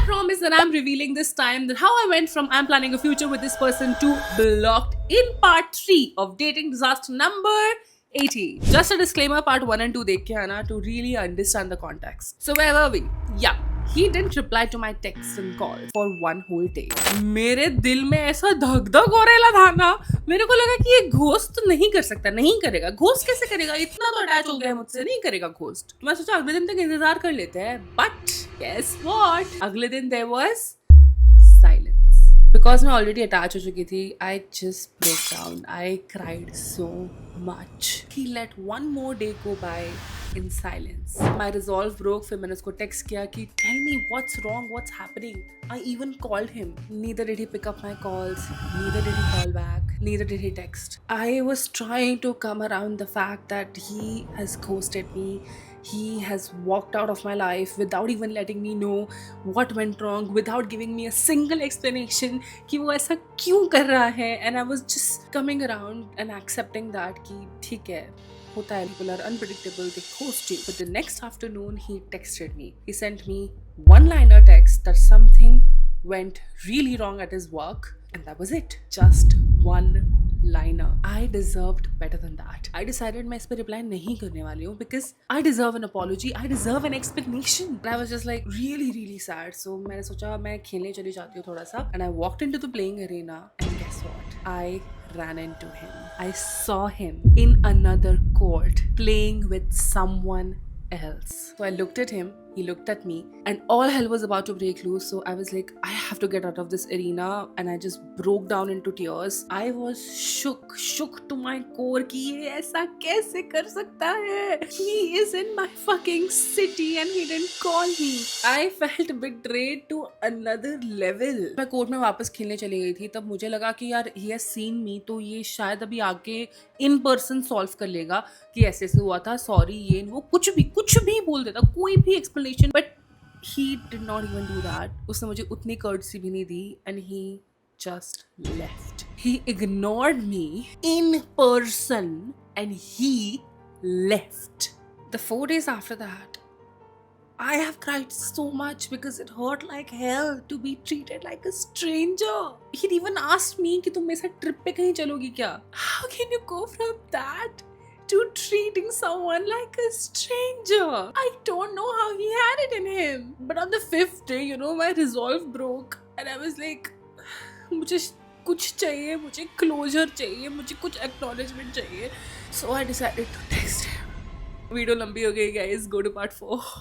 promise that I'm revealing this time that how I went from I'm planning a future with this person to blocked in part 3 of dating disaster number 80. Just a disclaimer, part 1 and 2 dekh ke aana to really understand the context. So where were we? Yeah. He didn't reply to my texts and calls for one whole day. मेरे दिल में ऐसा धक धक हो रहा था ना, मेरे को लगा कि ये घोस्ट तो नहीं कर सकता, नहीं करेगा। घोस्ट कैसे करेगा? इतना तो अटैच हो गया है मुझसे, नहीं करेगा घोस्ट। मैं सोचा अगले दिन तक इंतजार कर लेते हैं, बट guess what? अगले दिन there was silence. Because मैं already attached हो चुकी थी, I just broke down. I cried so much. He let one more day go by in silence. My resolve broke. फिर मैंने उसको text किया कि tell me what's wrong, what's happening. I even called him. Neither did he pick up my calls. Neither did he call back. Neither did he text. I was trying to come around the fact that he has ghosted me. He has walked out of my life without even letting me know what went wrong, without giving me a single explanation कि वो ऐसा क्यों कर रहा है. And I was just coming around and accepting that कि ठीक है, होता है, people are unpredictable, they ghost you. But the next afternoon he texted me. He sent me one-liner text that something went really wrong at his work, and that was it. Just one liner. I deserved better than that. I decided मैं इस पे reply नहीं करने वाली हूँ because I deserve an apology. I deserve an explanation. And I was just like really sad. So मैंने सोचा मैं खेलने चली जाती हूँ थोड़ा सा. And I walked into the playing arena and guess what? I ran into him. I saw him in another court playing with someone else. So I looked at him, he looked at me, and all hell was about to break loose. So I was like, I have to get out of this arena, and I just broke down into tears. I was shook to my core कि ये ऐसा कैसे कर सकता है? He is in my fucking city and he didn't call me. I felt betrayed to another level. मैं court में वापस खेलने चली गई थी, तब मुझे लगा कि यार he has seen me, तो ये शायद अभी आके in person solve कर लेगा कि ऐसे ऐसे हुआ था, सॉरी, ये वो कुछ भी बोल देता, कोई भी explanation, but he did not even do that. उसने मुझे उतनी courtesy भी नहीं दी and he just left. He ignored me in person and he left. The 4 days after that, I have cried so much because it hurt like hell to be treated like a stranger. He'd even asked me कि तुम मेरे साथ trip पे कहीं चलोगी क्या? How can you go from that to treating someone like a stranger? I don't know how he had it in him. But on the 5th day, you know, my resolve broke and I was like, मुझे कुछ चाहिए, मुझे closure चाहिए, मुझे कुछ acknowledgement चाहिए. So I decided to text him. Video लंबी हो गई guys, go to part 4.